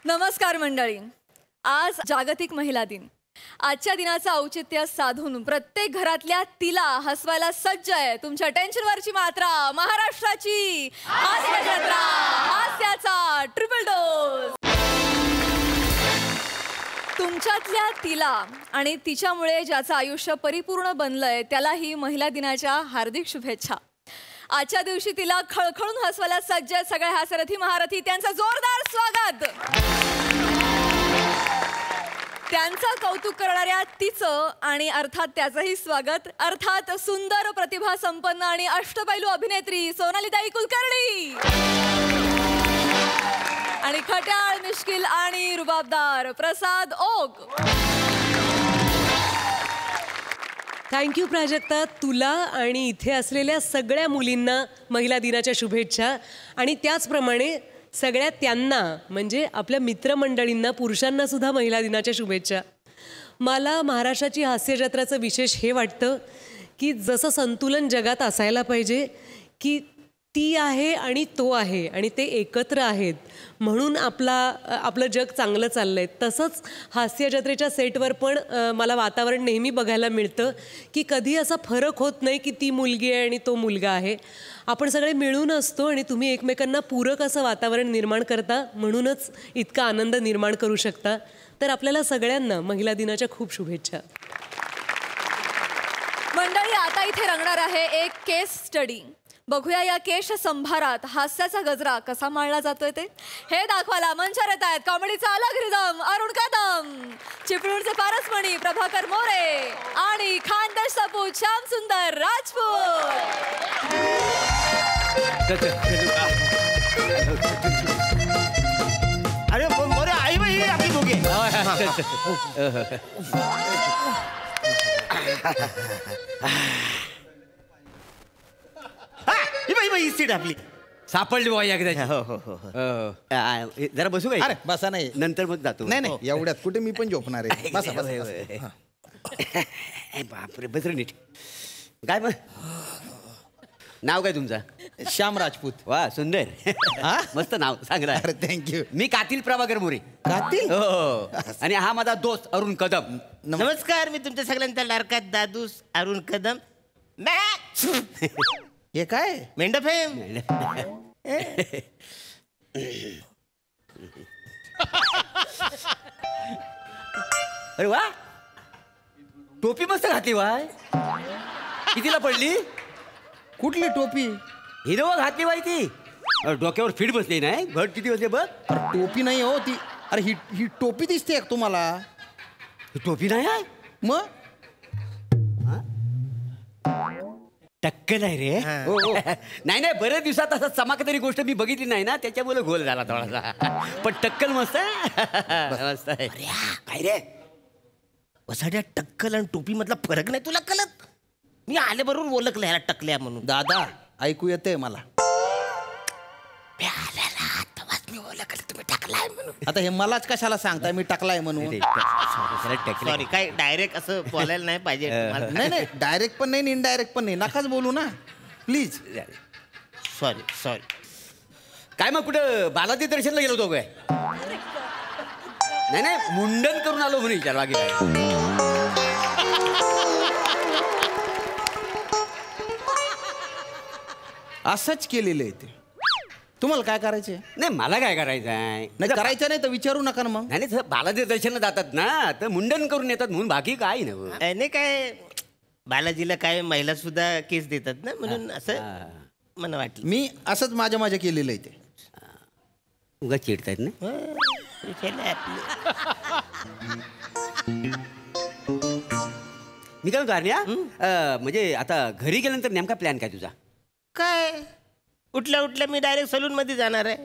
नमस्कार मंडळी. आज जागतिक महिला दिन. आजच्या दिनाचं औचित्य साधून प्रत्येक घरातल्या तिला हसवायला सज्ज आहे तुमच्या टेन्शनवरची मात्रा महाराष्ट्राची हास्य जत्रा, हास्याचा ट्रिपल डोस. तुमच्यातल्या तिला आणि तिच्यामुळे ज्याचं आयुष्य परिपूर्ण बनलंय त्याला ही महिला दिनाच्या हार्दिक शुभेच्छा. आजच्या दिवशी तिला खळखळून हसवायला सज्ज सगळे हास्यरथी महारथी, त्यांचं जोरदार स्वागत. त्यांचं कौतुक करणाऱ्या तिचं आणि अर्थात त्याचंही स्वागत. अर्थात सुंदर प्रतिभा संपन्न आणि अष्टपैलू अभिनेत्री सोनालीताई कुलकर्णी आणि खट्याळ मिश्किल आणि रुबाबदार प्रसाद ओक. थँक्यू प्राजक्ता. तुला आणि इथे असलेल्या सगळ्या मुलींना महिला दिनाच्या शुभेच्छा. आणि त्याचप्रमाणे सगळ्या त्यांना म्हणजे आपल्या मित्रमंडळींना पुरुषांना सुद्धा महिला दिनाच्या शुभेच्छा. मला महाराष्ट्राची हास्यजत्राचं विशेष हे वाटतं की जसं संतुलन जगात असायला पाहिजे की ती आहे आणि तो आहे आणि ते एकत्र आहेत म्हणून आपलं जग चांगलं चाललं आहे. तसंच हास्यजत्रेच्या सेटवर पण मला वातावरण नेहमी बघायला मिळतं की कधी असा फरक होत नाही की ती मुलगी आहे आणि तो मुलगा आहे. आपण सगळे मिळून असतो आणि तुम्ही एकमेकांना पूरक असं वातावरण निर्माण करता म्हणूनच इतका आनंद निर्माण करू शकता. तर आपल्याला सगळ्यांना महिला दिनाच्या खूप शुभेच्छा. मंडळी, आता इथे रंगणार आहे एक केस स्टडी. बघूया या केश संभारात हास्याचा गजरा कसा मांडला जातोय ते. हे दाखवायला मंचावर येत आहेत कॉमेडीचा अलग रिदम अरुण कदम, चिपळूणचे पारसमणी प्रभाकर मोरे आणि खानदेश सपूत श्याम सुंदर राजपूत. अरे मोरे आई बाई आपली दोघे. ही सीट आपली सापडली बाबा एकदा. हो हो हो. जरा बसू काय? अरे बसा नाही, नंतर मग जातो. नाही नाही एवढ्यात कुठे मी पण झोपणार आहे. बसा बसा. बापरे, बस रे नीट. काय मग नाव काय तुमचं? श्याम राजपूत. वा सुंदर. मस्त नाव सांगला. अरे थँक्यू. मी कातील प्रभाकर मोरे. कातील? हो. आणि हा माझा दोस्त अरुण कदम. नमस्कार. मी तुमच्या सगळ्यांचा लाडका दादूस अरुण कदम. हे काय मेंढफेम. अरे वा, टोपी मस्त घातली वाय. कितीला पडली? कुठली टोपी? हिरवा घातली बाई ती. डोक्यावर फिट बसली नाही. घट किती बसले बघ. अरे टोपी नाही हो ती. अरे ही टोपी दिसते तुम्हाला? ही टोपी नाही आहे मग टक्कल आहे रे. नाही नाही, बरेच दिवसात असं चमकदारी गोष्ट मी बघितली नाही ना, त्याच्यामुळे गोल झाला थोडासा. पण टक्कल मस्त आहे. मस्त आहे. काय रे वसाड्या, टक्कल आणि टोपी मधला फरक नाही तुला कळत? मी आल्याबरोबर ओळखलं ह्याला टकल्या म्हणून. दादा ऐकू येते मला. मी ओळखलं तुम्ही टाकलाय म्हणून. आता हे मलाच कशाला सांगताय मी टाकलाय म्हणून? सॉरी, काय डायरेक्ट असं बोलायला नाही पाहिजे. नाही नाही, डायरेक्ट पण नाही इनडायरेक्ट पण नाही. नकाच बोलू ना प्लीज. सॉरी. काय मग कुठं बालाजी दर्शनला गेलो होतो काय? नाही नाही, मुंडन करून आलो म्हणून विचार बाकी. असंच केलेलं आहे ते. तुम्हाला काय करायचंय? नाही मला काय करायचं आहे. नाही करायचं नाही तर विचारू नका ना मग. नाही नाही, बालाजी दर्शनला जातात ना तर मुंडन करून येतात म्हणून, बाकी काय नाही. नाही काय बालाजीला काय महिला सुद्धा केस देतात ना म्हणून असं मला वाटलं. मी असंच माझ्या केलेलं आहे ते. उगा चिडतायत ना. मी काय करण्या म्हणजे आता घरी गेल्यानंतर नेमका प्लॅन काय तुझा? काय उठल्या मी डायरेक्ट सलून मध्ये जाणार आहे.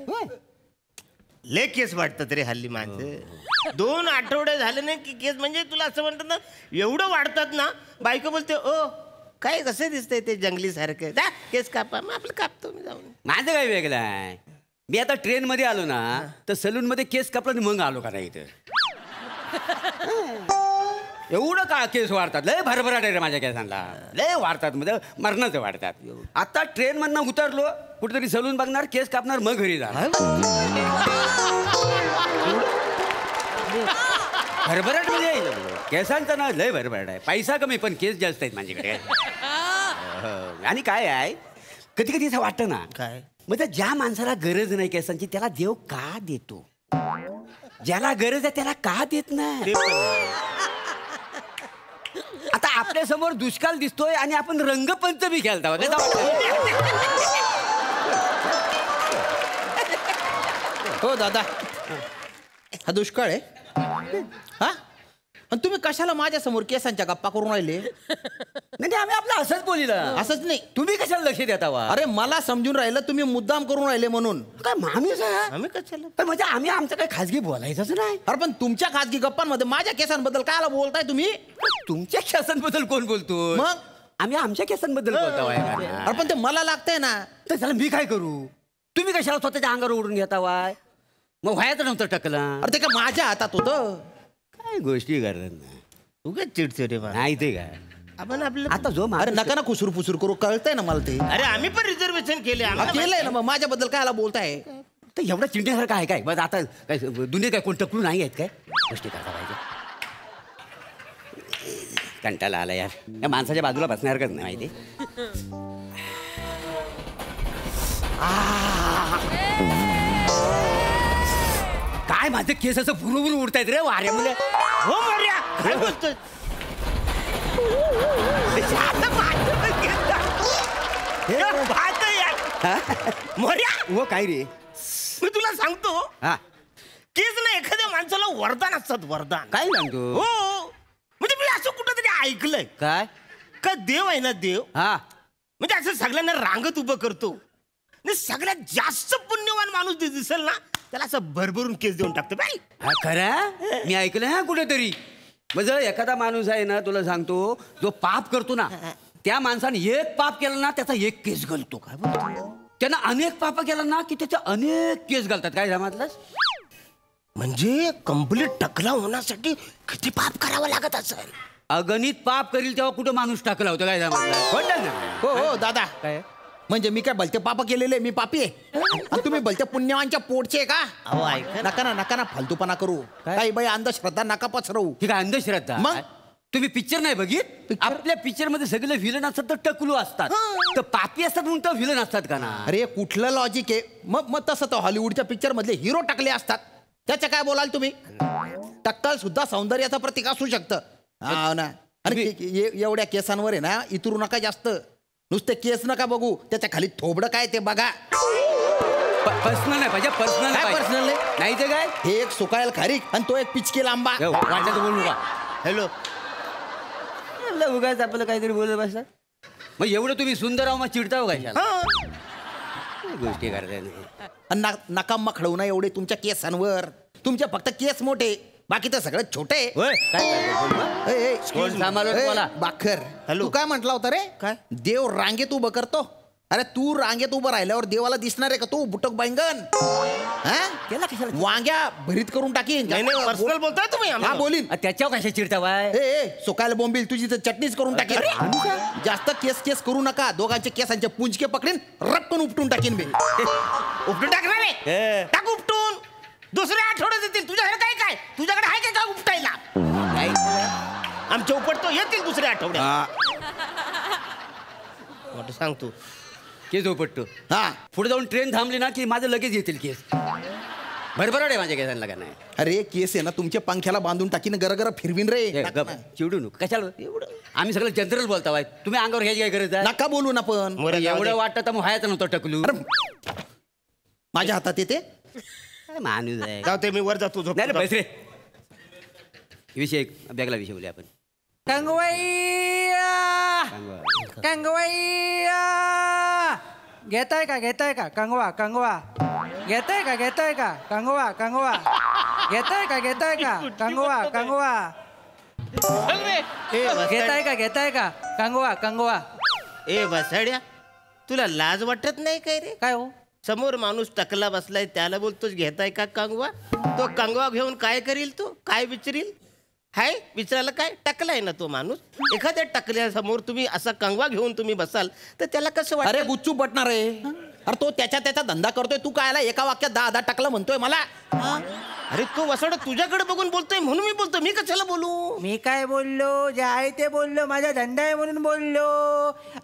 लय केस वाटतात रे हल्ली माणसं. 2 आठवडे झाले नाही की केस म्हणजे तुला असं म्हणतात ना एवढं वाढतात ना. बायको बोलते ओ काय कसं दिसतंय ते जंगली सारखं, जा केस कापा. मग आपलं कापतो मी जाऊन. माझं काय वेगळं आहे. मी आता ट्रेन मध्ये आलो ना तर सलून मध्ये केस कापला मग आलो का नाही इथं. एवढं का केस वाढतात, लय भरभराट आहे रे माझ्या केसांना, लय वाढतात, म्हणजे मरणाचं वाढतात. आता ट्रेन मधनं उतरलो, कुठेतरी सलून बघणार, केस कापणार, मग घरी जाणार. भरभराट म्हणजे केसांचा ना लय भरभराट आहे. पैसा कमी पण केस जास्त आहेत माझ्याकडे. आणि काय आहे कधी कधी असं वाटतं ना काय म्हणजे ज्या माणसाला गरज नाही केसांची त्याला देव का देतो, ज्याला गरज आहे त्याला का देत नाही. ते पण आहे. आता आपल्या समोर दुष्काळ दिसतोय आणि आपण रंगपंचमी खेळता हो दादा, हा दुष्काळ आहे हा. आणि तुम्ही कशाला माझ्या समोर केसांच्या गप्पा करून राहिले? म्हणजे आम्ही आपलं असंच बोलिलं. असंच नाही. तुम्ही कशाला लक्ष देता वा? अरे मला समजून राहिलं तुम्ही मुद्दाम करून राहिले म्हणून. काय माणूस आहे आम्ही कशाला पण म्हणजे आम्ही आमचं काही खाजगी बोलायचंच नाही. अरे पण तुमच्या खाजगी गप्पांमध्ये माझ्या केसांबद्दल काय बोलताय तुम्ही? तुमच्या केसांबद्दल कोण बोलतो? मग आम्ही आमच्या केसांबद्दल बोलतो. अरे पण ते मला लागतंय ना. तर त्याला मी काय करू? तुम्ही कशाला स्वतःच्या अंगावर ओढून घेता वाय? मग व्हायचं नव्हतं टकला. अरे ते का माझ्या हातात होतं. काय गोष्टी करत नाही तू काय चिडचिडे नाही ते काय आपण आपलं आता जो अरे माणूस नका ना कुसूर पुसूर करू, कळतंय ना मला ते. अरे आम्ही पण रिझर्वेशन केले हा, केलंय ना मग माझ्याबद्दल काय बोलताय? तर एवढा चिंतेसारखं आहे काय? बस आता काय दुनियेत काय कोण टकलू नाही आहेत काय गोष्टी करता पाहिजे. कंटाळा आला यार, या माणसाच्या बाजूला बसण्यासारखंच नाही माहिती. काय माझे केस असं फुरून उडतायत रे वाऱ्यामुळे. हो मर्या काय बोलतोय? मर्या हो काय रे? मी तुला सांगतो हा केस ना एखाद्या माणसाला वरदान असतात, वरदान. काय सांगतो? हो म्हणजे मी असं कुठं तरी ऐकलंय काय? का देव आहे ना, देव हा म्हणजे असं सगळ्यांना रांगत उभं करतो आणि सगळ्यात जास्त पुण्यवान माणूस दिसेल ना त्याला असं भरभरून केस देऊन टाकतो. बाई हा खरं मी ऐकलं हा कुठेतरी. म्हणजे एखादा माणूस आहे ना तुला सांगतो जो पाप करतो ना त्या माणसाने एक पाप केला ना त्याचा एक केस घालतो. काय बोलतो? त्यानं अनेक पाप केला ना की त्याचे अनेक केस घालतात. काय जमातलंस? म्हणजे कंप्लीट टकला होण्यासाठी किती पाप करावं लागत असेल. अगणित पाप करील तेव्हा कुठं माणूस टाकला होता. काय जमातलं? हो हो दादा, काय म्हणजे मी काय भलते पाप केलेले? मी पापी आहे आणि तुम्ही भलते पुण्यवानच्या पोटचे आहे का? अहो ऐका ना. नका ना फालतूपणा करू. काही बाई अंधश्रद्धा नका पसरवू. ठीक आहे अंधश्रद्धा. मग? तुम्ही पिक्चर नाही बघित? आपल्या पिक्चर मध्ये सगळे विलन असतात तर टकलू असतात, तर पापी असतात म्हणून तर विलन असतात का ना? अरे कुठलं लॉजिक आहे? मग तसं तर हॉलिवूडच्या पिक्चर मधले हिरो टकले असतात. त्याचं काय बोलाल तुम्ही? टक्कल सुद्धा सौंदर्याचं प्रतीक असू शकतं. हा ना. अरे एवढ्या केसांवर आहे ना इतरू नका जास्त. नुसते केस नका बघू, त्याच्या खाली थोबडं काय ते बघा. पर्सनल नाही पाहिजे. पर्सनल काय पर्सनल नाही ते काय? हे एक सुकायल खारीक आणि तो एक पिचकी लांबा. वाटलं तर बोलू का? हॅलो उगाच आपलं काहीतरी बोलत बसतात. मग एवढं तुम्ही सुंदर आहो मग चिडताव काय? गोष्टी करताय नाही. आणि नकाम्मा खडवू ना एवढे तुमच्या केसांवर. तुमच्या फक्त केस मोठे, बाकी तर सगळं छोटे. होय काय कोण सांभाळलं तुम्हाला? बाखर हॅलो. तू काय म्हटला होता रे? काय? देव रांगेत उभं करतो. अरे तू रांगेत उभं राहिल्यावर देवाला दिसणार आहे का तू बुटक बैंगन? त्याला कशाला? वांग्या भरीत करून टाकीन. नाही नाही पर्सनल बोलताय तुम्ही हा आम्हाला? बोलीन. त्याच्यावर कशा चिडतावाय? ए सुकायला बोंबील तुझी तर चटणीच करून टाकीन. जास्त केस करू नका. दोघांचे केसांचे पुंजके पकडीन, रपकन उपटून टाकीन मी. उपटून टाकणार आहे? टाक उपटून. दुसऱ्या आठवड्यात येतील. तुझ्याकडे काय तुझ्याकडे आहे काय उपटायला? आमच्या उपटतो येतील दुसऱ्या आठवड्यात. मोठं सांगतो केस उपटतो. हा पुढे जाऊन ट्रेन थांबली ना की माझं लगेच येतील केस. भरभराट आहे माझ्या केसांना का नाही? अरे केस आहे ना तुमच्या पंख्याला बांधून टाकीन, गरगर फिरवीन रे. चिडू नको. कशाला एवढं? आम्ही सगळं जनरल बोलतावाय. तुम्ही अंगावर घ्यायची काय गरज आहे? नका बोलू ना पण. एवढं वाटतं तर मग व्हायचं नव्हतं टकलू. माझ्या हातात येते. माणूस आहे. जाऊ ते मी वर जातो झोप. नाही बस रे. विषय बॅगला विषय बोलूया आपण. कंगवैया घेताय का कंगवा घेताय का कंगवा घेताय का कंगवा घेताय का कंगवा. ए बसाड्या तुला लाज वाटत नाही काय रे? काय हो? समोर माणूस टकला बसलाय त्याला बोलतोस घेताय का कंगवा? तो कंगवा घेऊन काय करील? तो काय विचारील? हाय विचारायला काय? टकलाय ना तो माणूस. एखाद्या टकल्यासमोर तुम्ही असा कंगवा घेऊन तुम्ही बसाल तर त्याला कसं वाटतं? अरे गुच्चू पटणार आहे. अरे तो त्याचा धंदा करतोय. तू कायला एका वाक्यात 10 टकला म्हणतोय मला? अरे तो वसाड तुझ्याकडे बघून बोलतोय म्हणून मी बोलतो, मी कशाला बोलू? मी काय बोललो, जे आहे ते बोललो, माझा धंदा आहे म्हणून बोललो.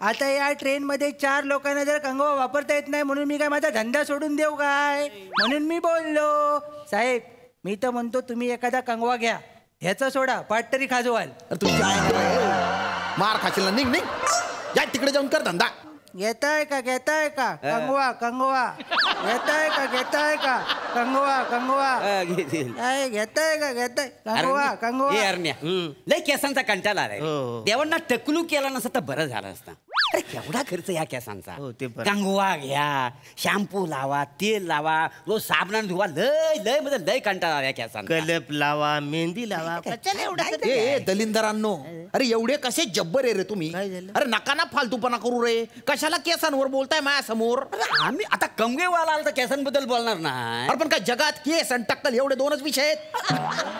आता या ट्रेन मध्ये 4 लोकांना जर कंगवा वापरता येत नाही म्हणून मी काय माझा धंदा सोडून देऊ काय? म्हणून मी बोललो. साहेब मी तर म्हणतो तुम्ही एखादा कंगवा घ्या, ह्याचा सोडा पाठ तरी खाजवाल. अरे तुझी मार खाशील ना, निघ निघ, या तिकडे जाऊन कर धंदा. घेताय का कंगवा कंगवा घेताय का कंगवा कंगवा घेतील. काय घेताय कंगवा कंगवा. हे अरण्या, लय केसांचा कंटाळा आलाय. हो. देवांना टकलू केला नसता तर बरं झालं असतं. अरे केवढा खर्च या केसांचा. हो, ते पण. कंगवा घ्या, शॅम्पू लावा, तेल लावा, रोज साबणाने धुवा, लय म्हणजे लय कंटाळा आला या केसांचा. कलप लावा, मेहंदी लावा, कशाला एवढं? ए दलिंदरांनो, अरे एवढे कसे जब्बर आहे रे तुम्ही. काय झालं? अरे नका ना फालतूपणा करू रे. कशाला केसांवर बोलताय माझ्या समोर? अरे आम्ही आता कंगवेवाला आला तर केसांबद्दल बोलणार नाही. अरे पण काय जगात केस आणि टक्कल एवढे 2च विषय आहेत?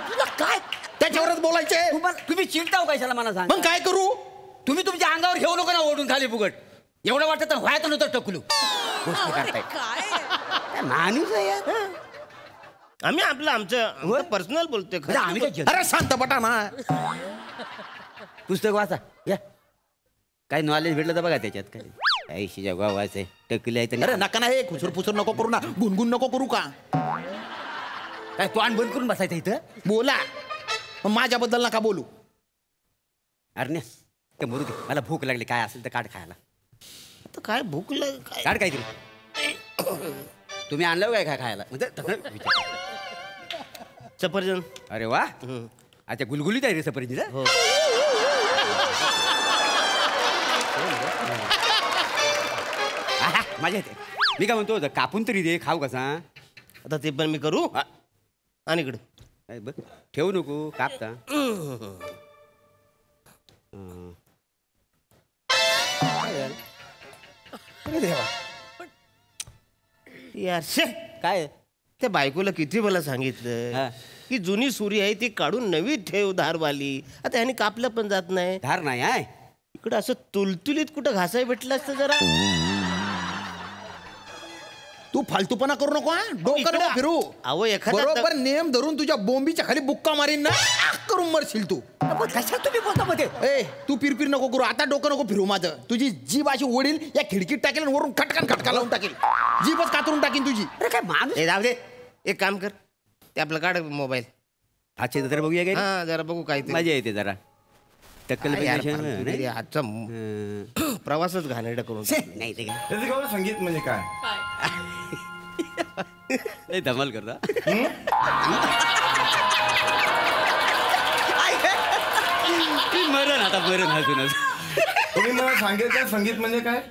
तुला काय त्याच्यावरच बोलायचे. तुम्ही चिडताव कशाला मला सांग. मग काय करू? तुम्ही तुमच्या अंगावर घेऊ नका ना ओढून खाली फुगट. एवढं वाटत तर व्हायचं नव्हतं टकलू. गोष्टी करताय काय माणूस आहे यार. आम्ही आमचं पर्सनल बोलतोय अरे आम्ही काय अरे शांत पटा ना. पुस्तक वाचा या, काय नॉलेज भेटलं तर बघा त्याच्यात. काय ऐशी जगा वाचाय टकले आहे. अरे नका ना, हे खुसर पुसर नको करू ना, गुणगुण नको करू का? काय तोंड बंद करून बसायचं इथं. बोला, मग माझ्याबद्दल नका बोलू. अरे ते मरू दे, मला भूक लागली. काय असेल तर काढ खायला. आता काय भूक काय? काढ काय तरी. तुम्ही आणलं काय काय खायला म्हणजे सफरचंद. अरे वा, अच्छा गुलगुलीत आहे रे सफरचंद. हो. माझ्या येते. मी काय म्हणतो कापून तरी दे, खाऊ कसा. आता ते पण मी करू. आणि इकडे बघ, ठेवू नको, कापता. यार शे, काय त्या बायकोला किती मला सांगितलं हा. की जुनी सुरी आहे ती काढून नवी ठेव धारवाली. आता ह्याने कापलं पण जात नाही. धार नाही आहे इकडं असं तुलतुलीत कुठं घासाय भेटलं असतं जरा. तू फालतूपणा करू नको हा. डोकं इकडं- नको फिरू. अहो, एखादा- बरोबर नेम धरून तुझ्या बोंबीच्या खाली बुक्का मारीन ना, करून मरशील तू. कशा तुम्ही बोलता मध्ये. ए तू पिरपिर नको करू आता. डोकं नको फिरू माझं. तुझी जीभ अशी ओढील या खिडकीत टाकेल आणि वरून खटकन खटका लावून टाकेल. जीभच कातरून टाकीन तुझी. अरे काय माणूस. ए, जाऊ दे, एक काम कर, ते आपलं काढ मोबाईल. अच्छा जरा बघूया काय. हा जरा बघू काय ते. मजा येते जरा. टक्कल काय यार, पेक्षा फालतू नाही. आजचा प्रवासच घाणेरडा करून टाकला. नाही ते काय त्याचं गाव संगीत म्हणजे काय? लय धमाल करता. मरण आता मरण हसूनच. तुम्ही मला सांगितलं संगीत म्हणजे काय?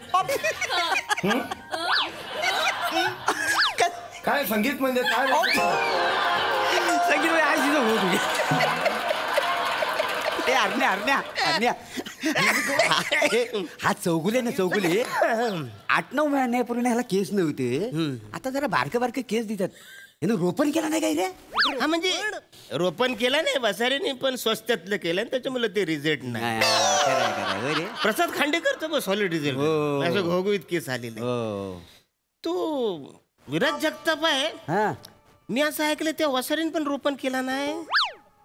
हं? काय संगीत म्हणजे काय? संगीत आजी होऊ तुझी. ते अरण्या अरण्या अरण्या हा चौगुले ना चौगुले 8-9 महिन्यापूर्वी ह्याला केस नव्हते. आता जरा बारके बारके केस देतात. यानं रोपण केला नाही काय रे. हा म्हणजे रोपण केलं नाही बसाऱ्याने, पण स्वस्त्यातलं केलं आणि त्याच्यामुळे ते रिझल्ट नाही. होय रे. प्रसाद खांडेकरचं बस सॉलिड रिझल्ट. हो. असं घोघुईत केस आलेले. हो. तू विराज जगताप आहे. हा. मी असं ऐकलं त्या वसारीने पण रोपण केला नाही.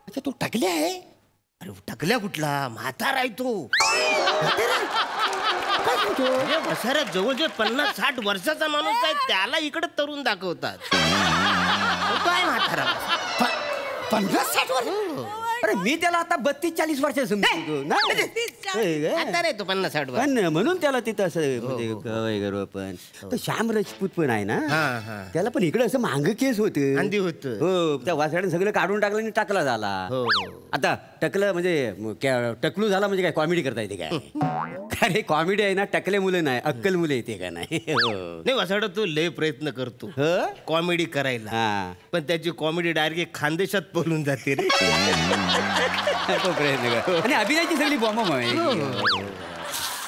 अच्छा तू टाकले आहे. अरे टकल्या कुठला, म्हातारा आहे तो. वसाऱ्यात जवळजवळ 50-60 वर्षाचा माणूस आहे, त्याला इकडे तरुण दाखवतात. तो काय म्हातारा? 50-60 वर्ष. अरे मी त्याला आता 32-40 वर्ष समजतो. आता नाही तो 50-60 वर्ष. पण म्हणून त्याला तिथं असं म्हणजे कवय रोपण. तो श्याम राजपूत पण आहे ना. हा, हा. त्याला पण इकडे असं मांग केस होते. अंधी होतं. हो त्या वासड्याने सगळं काढून टाकलं आणि टाकला झाला. हो. आता टकलं म्हणजे टकलू झाला म्हणजे काय कॉमेडी करता येते काय. अरे कॉमेडी आहे ना, टकले मुलं नाही अक्कल मुलं येते का नाही. नाही वसाडा तू लय प्रयत्न करतो कॉमेडी करायला, हा. पण त्याची कॉमेडी डायरेक्ट खानदेशात पळून जाते रे. तो प्रयत्न कर. आणि अभिनयाची सगळी बॉम्ब आहे.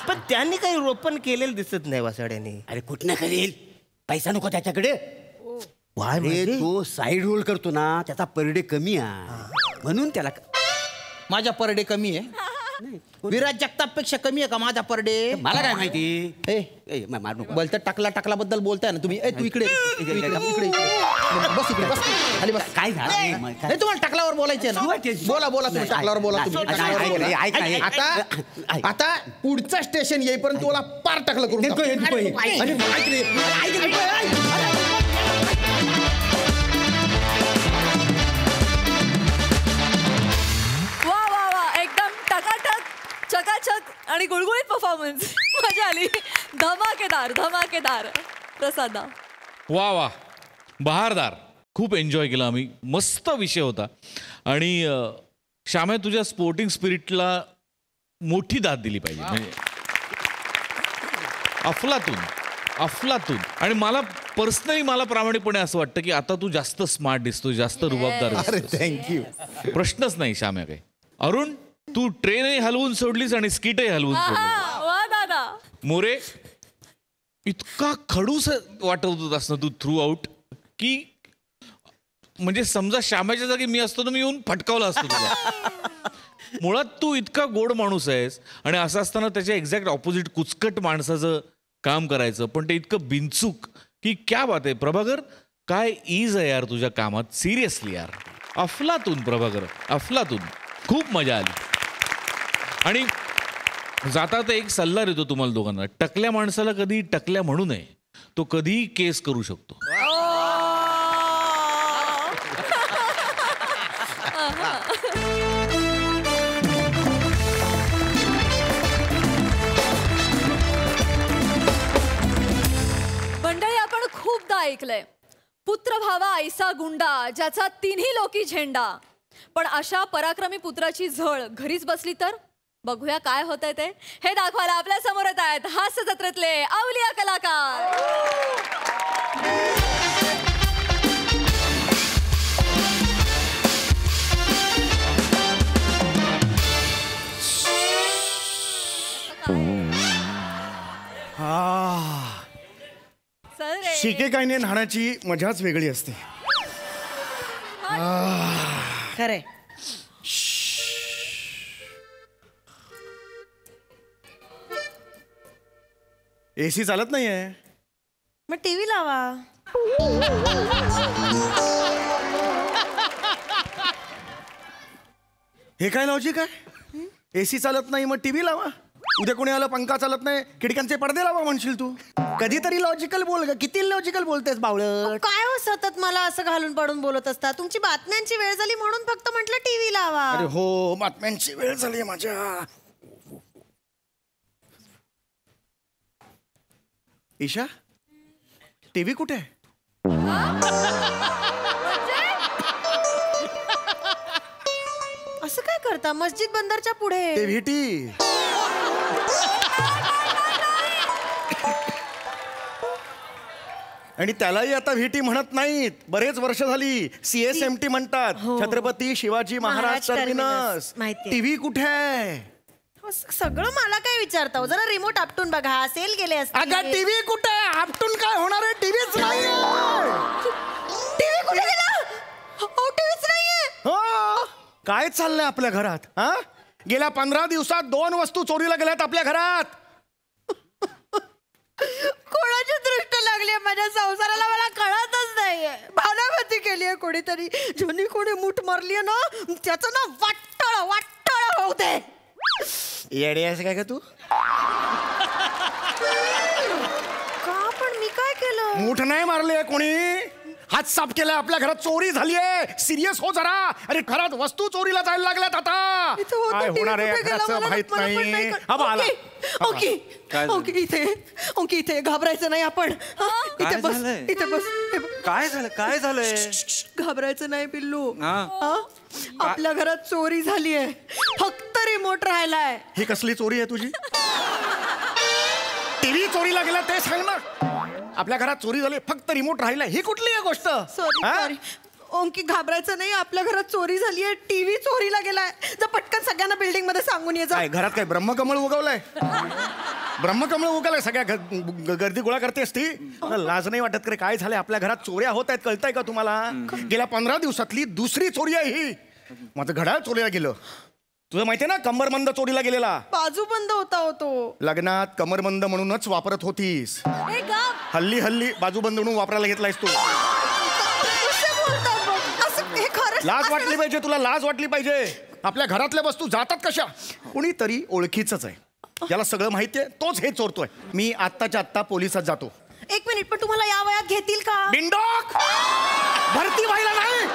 पण त्यांनी काही रोपण केलेलं दिसत नाही वसाड्याने. अरे कुठनं करेल, पैसा नको त्याच्याकडे. अरे तो साईड रोल करतो ना, त्याचा पर डे कमी आहे म्हणून त्याला. माझ्या पर डे कमी आहे. विराज जगताप पेक्षा कमी आहे का माझा पर डे? मला काय माहिती मार नको. बोलता टाकला बद्दल बोलताय ना तुम्ही. तू इकडे बस इकडे बस खाली बस. काय झालं नाही तुम्हाला टाकल्यावर बोलायचे ना. बोला तुम्ही टाकल्यावर बोला तुम्ही. आता पुढचं स्टेशन येईपर्यंत तुला पार टाकलं करून चकाचक आणि गुळगुळीत परफॉर्मन्स. मजा आली. धमाकेदार प्रसादा. वा बहारदार. खूप एन्जॉय केला आम्ही. मस्त विषय होता. आणि श्यामे तुझ्या स्पोर्टिंग स्पिरिटला मोठी दाद दिली पाहिजे. म्हणजे अफलातून. आणि मला प्रामाणिकपणे असं वाटतं की आता तू जास्त स्मार्ट दिसतो, जास्त रुबाबदार दिसतोस. थँक्यू. प्रश्नच नाही श्याम्या काही. अरुण तू ट्रेनही हलवून सोडलीस आणि स्किटही हलवून सोडलीस. मोरे इतका खडूस वाटत होतास ना तू थ्रू आउट की म्हणजे समजा श्यामाच्या जागी मी असतो तर मी येऊन फटकावला असतो तुला. मुळात तू इतका गोड माणूस आहेस आणि असं असताना त्याच्या एक्झॅक्ट ऑपोजिट कुचकट माणसाचं काम करायचं, पण ते इतकं बिनचूक की क्या बात आहे. प्रभाकर काय ईज आहे यार तुझ्या कामात. सिरियसली यार अफलातून प्रभाकर, अफलातून. खूप मजा आली. आणि जाता तर एक सल्ला देतो तुम्हाला दोघांना. टकल्या माणसाला कधी टकल्या म्हणू नये. तो कधीही केस करू शकतो. मंडळी आपण खूपदा ऐकलंय पुत्र भावा ऐसा गुंडा ज्याचा तिन्ही लोकी झेंडा. पण अशा पराक्रमी पुत्राची झळ घरीच बसली तर? बघूया काय होतंय ते. हे दाखवायला आपल्या समोर येत आहेत हास्य जत्रेतले अवलिया कलाकार. शिकेकाईने न्हाण्याची मजाच वेगळी असते. खरंय. एसी चालत नाहीये. मग टीव्ही लावा. हे काय लॉजिक आहे? एसी चालत नाही मग टीव्ही लावा. उद्या कोणी आलं पंखा चालत नाही खिडक्यांचे पडदे लावा म्हणशील तू. कधीतरी लॉजिकल बोल ग. किती लॉजिकल बोलतेस बावळट. काय हो सतत मला असं घालून पाडून बोलत असता. तुमची बातम्यांची वेळ झाली म्हणून फक्त म्हटलं टीव्ही लावा. अरे हो बातम्यांची वेळ झाली माझ्या. ईशा टीव्ही कुठे आहे? असं काय करता? मस्जिद बंदरच्या पुढे. ते व्हीटी. आणि त्यालाही आता व्हीटी म्हणत नाहीत. बरेच वर्ष झाली CSMT म्हणतात. छत्रपती शिवाजी महाराज टर्मिनस. टीव्ही कुठे आहे? सगळं मला काय विचारता हो? जरा रिमोट आपटून बघा. सेल गेले असते. अगं टीव्ही कुठे आहे? आपटून काय होणार आहे? टीव्हीच नाही. टीव्ही कुठे गेला? टीव्हीच नाहीये. हो काय चाललंय आपल्या घरात? हा गेल्या 15 दिवसात 2 वस्तू चोरीला गेल्यात आपल्या घरात. कोणाची दृष्ट लागली माझ्या संसाराला मला कळतच नाहीये. भावनावती केली आहे कोणीतरी. ज्यांनी कोणी मूठ मारली ना त्याचं ना वाट्टळ होऊ दे. येडे आहेस काय का तू? का पण मी काय केलं? मूठ नाही मारले कोणी. हात साफ केलाय. आपल्या घरात चोरी झाली आहे. सिरियस हो जरा. अरे घरात वस्तू चोरीला जायला लागल्यात आता. काय होणार आहे घराचं माहित नाही. हा बाला इथे घाबरायचं नाही आपण. इथे बस. इथे बस. काय झालंय? घाबरायचं नाही पिल्लू. आपल्या घरात चोरी झाली आहे. फक्त रिमोट राहिलाय. ही कसली चोरी आहे तुझी? टीव्ही चोरीला गेला ते सांग ना. आपल्या घरात चोरी झाली फक्त रिमोट राहिला. ही कुठली आहे गोष्ट? सॉरी ओंकी घाबरायचं नाही. आपल्या घरात चोरी झाली आहे. टीव्ही चोरीला गेलाय. जर पटकन सगळ्यांना बिल्डिंग मध्ये सांगून ये जा. घरात काय ब्रह्मकमळ उगवलंय? ब्रह्मकमळ उगवलंय. सगळ्या गर्दी गोळा करतेस ती. लाज नाही वाटत करे? काय झालंय आपल्या घरात? चोऱ्या होत आहेत कळतंय का तुम्हाला? गेल्या 15 दिवसातली दुसरी चोरी आहे ही. माझं घड्याळ चोरीला गेलं. तुझं माहितीये ना कमरबंद चोरीला गेलेला. बाजूबंद होता होतो. लग्नात कमरबंद म्हणूनच वापरत होतीस. ए गप. हल्ली बाजूबंद म्हणून वापरायला घेतलायस तू. हे खरं लाज वाटली पाहिजे तुला, लाज वाटली पाहिजे. आपल्या घरातल्या वस्तू जातात कशा? कुणीतरी ओळखीच आहे, ज्याला सगळं माहितीये, तोच हे चोरतोय. मी आत्ताच्या आत्ता पोलिसात जातो. 1 मिनिट, पण तुम्हाला या वयात घेतील का? बिंडोक, भरती व्हायला नाही,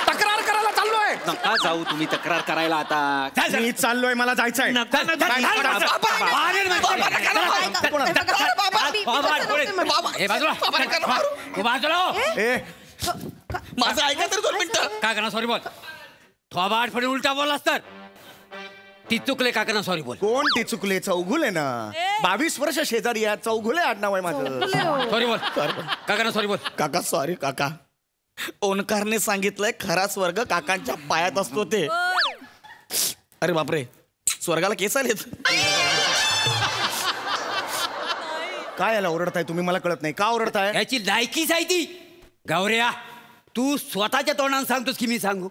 तक्रार करायला चाललोय. नका जाऊ तुम्ही तक्रार करायला आता. मी चाललोय, मला जायचंय. माझं ऐका तर 2 मिनिटं. काका सॉरी बोल. थोबाड फडी उलटा बोललास तर ती चुकले. काका सॉरी बोल. कोण ती चुकले? चौघुले ना. 22 वर्ष शेजारी आहे. चौघुले आडनाव आहे माझं. सॉरी बोल. काका सॉरी बोल. काका सॉरी काका. ओंकारने सांगितलंय खरा स्वर्ग काकांच्या पायात असतो ते. अरे बापरे, स्वर्गाला केस आलेत. काय याला ओरडताय तुम्ही? मला कळत नाही का ओरडताय. याची लायकीच आहे ती. गौऱ्या, तू स्वतःच्या तोंडाने सांगतोस की मी सांगू?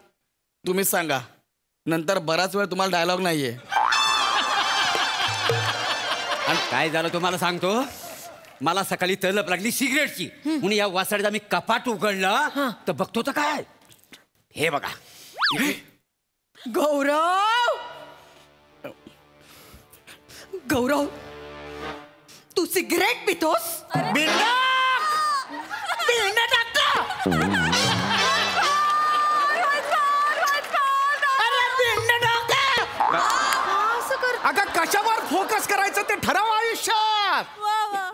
तुम्हीच सांगा, नंतर बराच वेळ तुम्हाला डायलॉग नाहीये. आणि काय झालं तुम्हाला सांगतो. मला सकाळी तलप लागली सिगरेटची, म्हणून या वासाडीचा मी कपाट उघडलं तर बघतो तर काय, हे बघा. गौरव, तू सिगरेट पितोस? अगं कशावर फोकस करायचं ते ठराव आयुष्यात.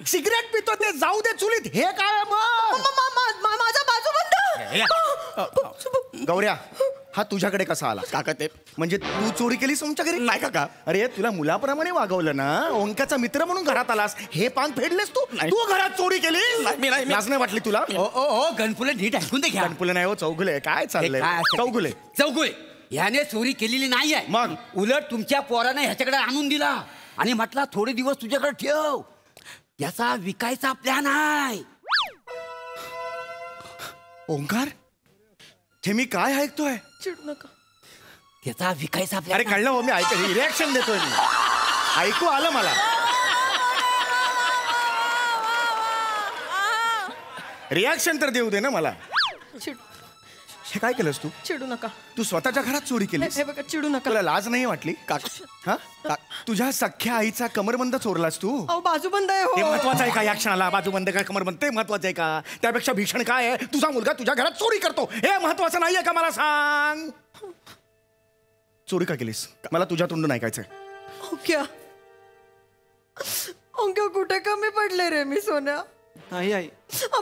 सिगरेट पितो ते जाऊ दे चुलीत, हे काय मग? माझा बाजूबंद. गौऱ्या, हा तुझ्याकडे कसा आला? काका ते म्हणजे तू चोरी केलीस तुमच्या घरी? नाही काका. अरे तुला मुलाप्रमाणे वागवलं ना, ओंकाचा मित्र म्हणून घरात आलास, हे पान फेडलेस तू. तू घरात चोरी केली? लाज नाही वाटली तुला? ओ गणपुले नीट ऐकून दे घ्या. गणपुले नाही हो, चौगुले. काय चाललंय? चौगुले ह्याने चोरी केलेली नाही आहे. मग उलट तुमच्या पोराने ह्याच्याकडे आणून दिला आणि म्हटला थोडे दिवस तुझ्याकडे ठेव, याचा विकायचा प्लॅन आहे. ओंकार, हे मी काय ऐकतोय? चिडू नका. त्याचा विकायचा प्लॅन. अरे कळलं हो, मी ऐक रिॲक्शन देतोय मी. ऐकू आलं मला. रिॲक्शन तर देऊ दे ना मला. हे काय केलंस तू? चिडू नका. तू स्वतःच्या घरात चोरी केलीस? हे बघा, चिडू नका. तुला लाज नाही वाटली? हा, तुझ्या सख्या आईचा कमरबंद चोरलास तू? अहो बाजूबंद आहे. ते हो, महत्वाचं आहे का या क्षणाला? बाजूबंद काय कमरबंद ते महत्वाचं आहे का? त्यापेक्षा भीषण काय आहे, तुझा मुलगा तुझ्या घरात चोरी करतो, हे महत्वाचं नाहीये का? मला सांग, चोरी का केलीस? मला तुझ्या तोंडून ऐकायचंय. ओंक्या कुठे कमी पडले रे मी सोन्या? नाही आई.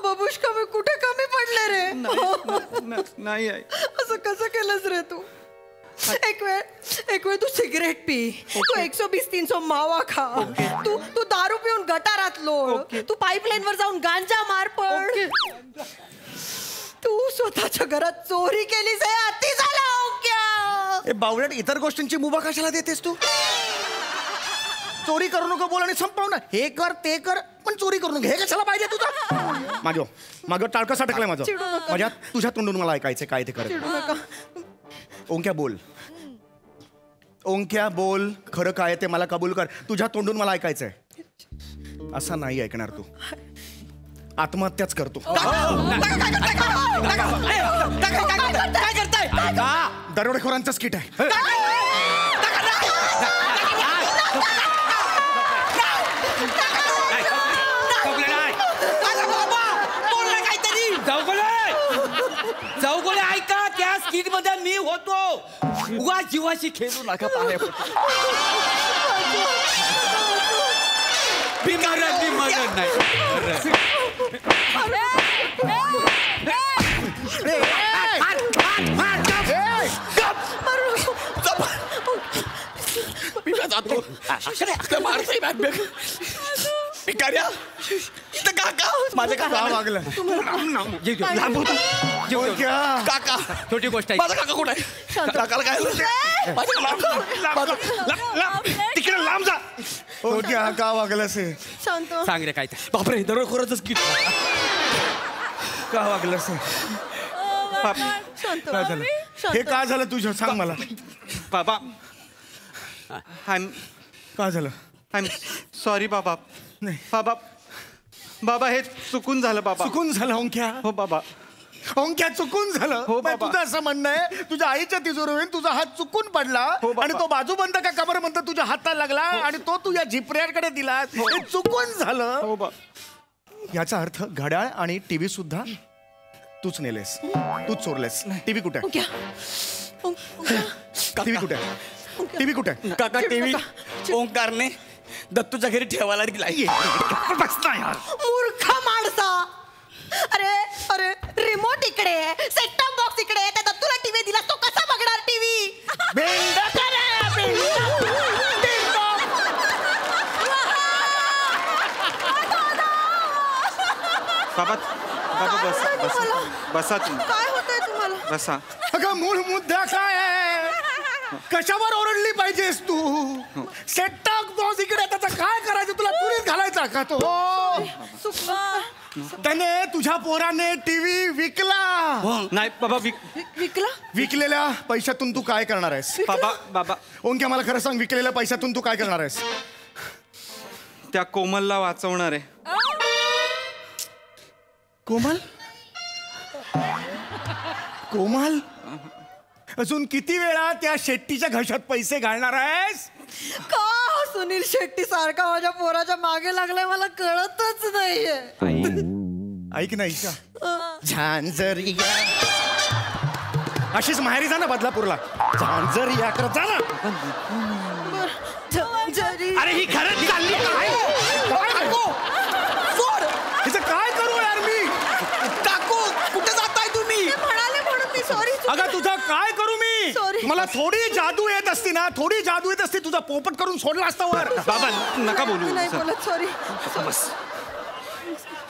बाबूश कमी कुठे कमी पडले रे? नाही आई. असं कसं केलंस रे तू? एक वेळ तू सिगरेट पी, तू 120-300 मावा खा, तू दारू पिऊन गटारात लोळ, तू पाईपलाईन वर जाऊन गांजा मार पड, तू स्वतःच्या घरात चोरी केलीस. हे अति झालं ओंक्या. बावळट, इतर गोष्टींची मुभा कशाला देतेस तू? चोरी करू नको बोल आणि संपव ना. हे कर ते कर, पण चोरी करू नको, हे कशाला पाहिजे तुझं? माझं टाळकं सटकलंय माझं. तुझ्या तोंडून मला ऐकायचंय काय ते कर. ओंक्या बोल, ओंक्या बोल, खरं काय ते मला कबूल कर. तुझ्या तोंडून मला ऐकायचंय. असं नाही ऐकणार तू. आत्महत्याच करतो. काय करताय? दरोडेखोरांचं स्किट आहे. चौगुले ऐका, त्या स्किट मध्ये मी होतो. उगा जीवाशी खेळू नका. पाया बिमारांनी मरण नाही. माझं का वागलं? काका छोटी गोष्ट आहे. माझा काका कुठे आहे? काकाला काय तिकडे लांब जा. ओंक्या का वागलंस? शांत सांग रे काय ते. बापरे, दरोडेखोराचंच किट. का वागलंस? शांत. हे का झालं तुझं सांग मला. बाबा का झालं. आय एम सॉरी बाबा. नाही बाबा बाबा हे चुकून झालं बाबा. चुकून झालं ओंक्या. हो बाबा. ओंक्या चुकून झालं. हो बाई, बाबा. तुझं असं म्हणणं आहे तुझ्या आईच्या तिजोरीवरून तुझा हात चुकून पडला हो बाबा. आणि तो बाजूबंद का कमरबंद तुझ्या हाताला लागला आणि तो तुझ्या झिपऱ्याकडे दिला. हे चुकून झालं. हो बा. याचा अर्थ घड्याळ आणि टीव्ही सुद्धा तूच नेलेस, तूच चोरलेस. टीव्ही कुठे आहे? टीव्ही कुठे आहे? टीव्ही कुठे आहे? काका टीव्ही ओंकारने दत्तूच्या घरी ठेवायला दिलाय. मूर्ख माणसा. अरे अरे रिमोट इकडे सेट टॉप बॉक्स इकडे त्या दत्तूला टीव्ही दिला तो कसा बघणार टीव्ही. बाबा बाबा बसा बसा तुम्ही. काय होतंय तुम्हाला. बसा. अगं मूळ मुद्दा काय आहे. कशावर ओरडली पाहिजेस तू. सेट टॉप बॉक्स इकडे त्याचा काय करायचं तुला तुरीत घालायचा का तो. त्याने तुझ्या पोराने टीव्ही विकला. नाही बाबा विकला. विकलेल्या पैशातून तू काय करणार आहेस. बाबा बाबा ओंक्या मला खरं सांग विकलेल्या पैशातून तू काय करणार आहेस. त्या कोमलला वाचवणार आहे. कोमल. कोमल अजून किती वेळा त्या शेट्टीच्या घशात पैसे घालणार आहेस. का सुनील शेट्टी सारखा माझ्या पोराच्या मागे लागलाय मला कळतच नाहीये. ऐक नाही का झांझरिया अशीच माहेरी जा ना बदलापूरला. झांझरिया करत जा ना. अरे ही खरंच चालली हिचं काय करू यार मी. काकू कुठे जाताय तुम्ही. म्हणाले म्हणून मी सॉरी. अगं तुझं काय करू मी. Sorry. मला थोडी जादू येत असती ना थोडी जादू येत असती तुझा पोपट करून सोडला असता वर. बाबा नका बोलू. नाही बोलत सॉरी. बस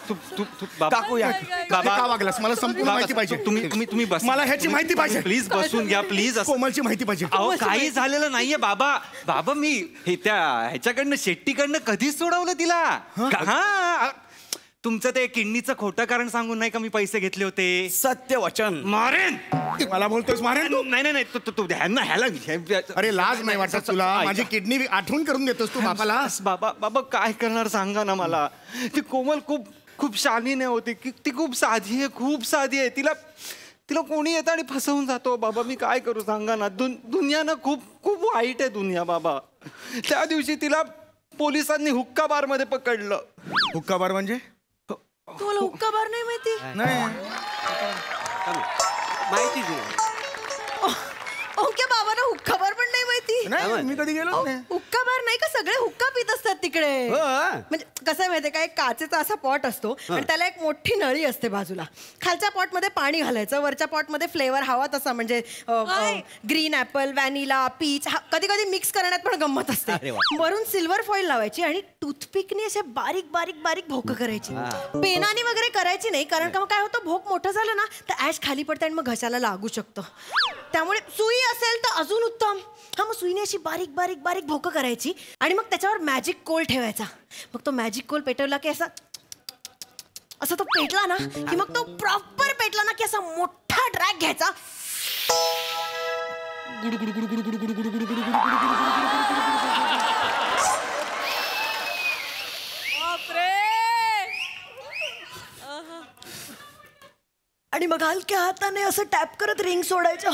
तू तू तू बाबा काकू या बाबा का वागलास मला संपूर्ण माहिती पाहिजे. तुम्ही बस. मला ह्याची माहिती पाहिजे. प्लीज बसून घ्या प्लीज. कोमलची माहिती पाहिजे. अहो काही झालेलं नाहीये बाबा. बाबा मी हे त्या ह्याच्याकडनं शेट्टीकडनं कधीच सोडवलं तिला. हा तुमचं ते किडनीचं खोटं कारण सांगून नाही का मी पैसे घेतले होते. सत्य वचन. मारेन. मला बोलतोस मारेन तू. नाही नाही नाही तू ह्यांना ह्याला अरे लाज नाही वाटत तुला. माझी किडनी आठवण करून देतोस तू बापाला. बाबा बाबा काय करणार सांगा ना मला. ती कोमल खूप खूप शालीने होती. ती खूप साधी आहे खूप साधी आहे. तिला कोणी येतं आणि फसवून जातो. बाबा मी काय करू सांगा ना. दुनिया ना खूप खूप वाईट आहे दुनिया बाबा. त्या दिवशी तिला पोलिसांनी हुक्का बार मध्ये पकडलं. हुक्का बार म्हणजे तुम्हाला हुक्का बार नाही माहिती. नाही माहिती ओके बाबांना हुक्का बार पण नाही माहिती. नाही मी कधी गेलो नाही. हुक्का बार नाही का सगळे हुक्का पित असतात तिकडे. म्हणजे कसं आहे माहितीये का एक काचेचा असा पॉट असतो आणि त्याला एक मोठी नळी असते बाजूला. खालच्या पॉट मध्ये पाणी घालायचं वरच्या पॉट मध्ये फ्लेवर हवा तसा म्हणजे ग्रीन ऍपल व्हॅनिला पीच कधी कधी मिक्स करण्यात पण गंमत असते. वरून सिल्वर फॉईल लावायची आणि टूथपिकने असे बारीक बारीक बारीक भोकं करायची. पेनाने वगैरे करायची नाही कारण का मग काय होतं भोक मोठं झालं ना तर ऍश खाली पडते आणि मग घशाला लागू शकतं. त्यामुळे सुई असेल तर अजून उत्तम. हा मग सुईने अशी बारीक बारीक बारीक भोकं करायची आणि मग त्याच्यावर मॅजिक कोल ठेवायचा. मग तो मॅजिक कोल पेटवला की असा तो पेटला ना की मग तो प्रॉपर पेटला ना की असा मोठा ड्रॅग घ्यायचा. आणि मग हलक्या हाताने असं टॅप करत रिंग सोडायचं.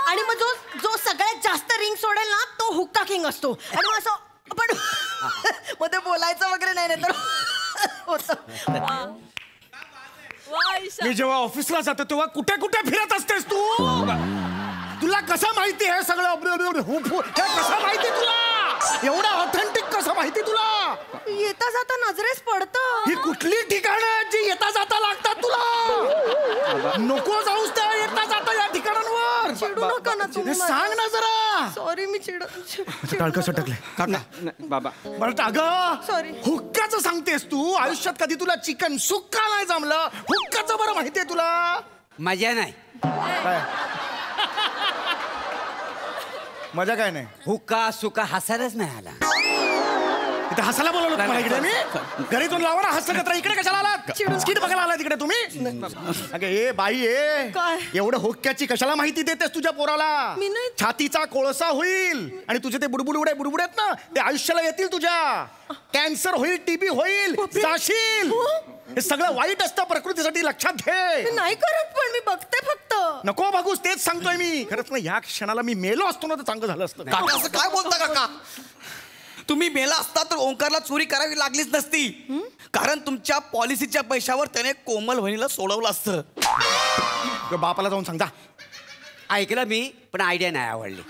आणि मग जो सगळ्यात जास्त रिंग सोडेल ना तो हुक्का किंग असतो. आणि मग असं आपण मग ते बोलायचं वगैरे नाही तर होतं. मी जेव्हा ऑफिसला जातो तेव्हा कुठे कुठे फिरत असतेस तू. तुला कसं माहिती हे सगळं. हे कसं माहिती तुला. एवढं ऑथेंटिक कसं माहिती तुला. येता जाता नजरेस पडतं. ही कुठली ठिकाणं जी येता जाता लागतात तुला. नको जाऊस त्या येता जाता या ठिकाणांवर. चिडू नका ना तुम्ही. सांग ना जरा. सॉरी मी टाळकं सटकले काका बाबा. बरं अगं सॉरी हुक्काचं सांगतेस तू. आयुष्यात कधी तुला चिकन सुक्का नाही जमलं. हुक्काचं बरं माहितीये तुला. मजा नाही. काय मजा काय नाही. हुक्का सुका हसायलाच नाही आला. इथे हसायला बोलवलं तुम्हाला इकडे मी घरी जाऊन लावा ना हास्य कचरा. इकडे कशाला आलात? स्किट बघायला आलात इकडे तुम्ही? अगं ए बाई काय? एवढं होक्याची कशाला माहिती देतेस तुझ्या पोराला? मी नाही. छातीचा कोळसा होईल आणि तुझे ते बुडबुड आहेत ना ते आयुष्याला येतील तुझ्या. कॅन्सर होईल, टीबी होईल, जाशील. हे सगळं वाईट असतं प्रकृतीसाठी, लक्षात मी घे. नाही करत, पण मी बघते फक्त. नको बघूस, तेच सांगतोय मी. खरंच ना ह्या क्षणाला मी मेलो असतो ना तर चांगलं झालं असतं. काका असं काय बोलता काका? तुम्ही मेला असता तर ओंकारला चोरी करावी लागलीच नसती. कारण तुमच्या पॉलिसीच्या पैशावर त्याने कोमल वहिनीला सोडवलं असतं. बापाला जाऊन सांग जा. ऐकलं मी, पण आयडिया नाही आवडली.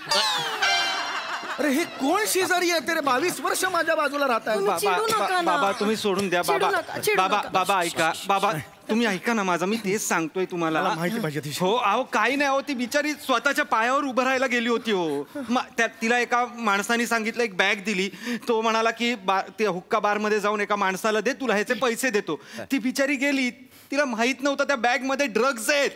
अरे हे कोण शेजारी आहे? ते 22 वर्ष माझ्या बाजूला राहत आहे. चिडू नका ना. बाबा तुम्ही सोडून द्या. चिडू बाबा नका, चिडू बाबा नका. बाबा ऐका. बाबा तुम्ही ऐका ना माझं. मी तेच सांगतोय तुम्हाला. मला माहिती पाहिजे ती. हो अहो काही नाही. हो ती बिचारी स्वतःच्या पायावर उभं राहायला गेली होती. हो तिला एका माणसाने सांगितलं, एक बॅग दिली. तो म्हणाला की ते हुक्का बारमध्ये जाऊन एका माणसाला दे, तुला ह्याचे पैसे देतो. ती बिचारी गेली. तिला माहित नव्हतं त्या बॅग मध्ये ड्रग्ज आहेत.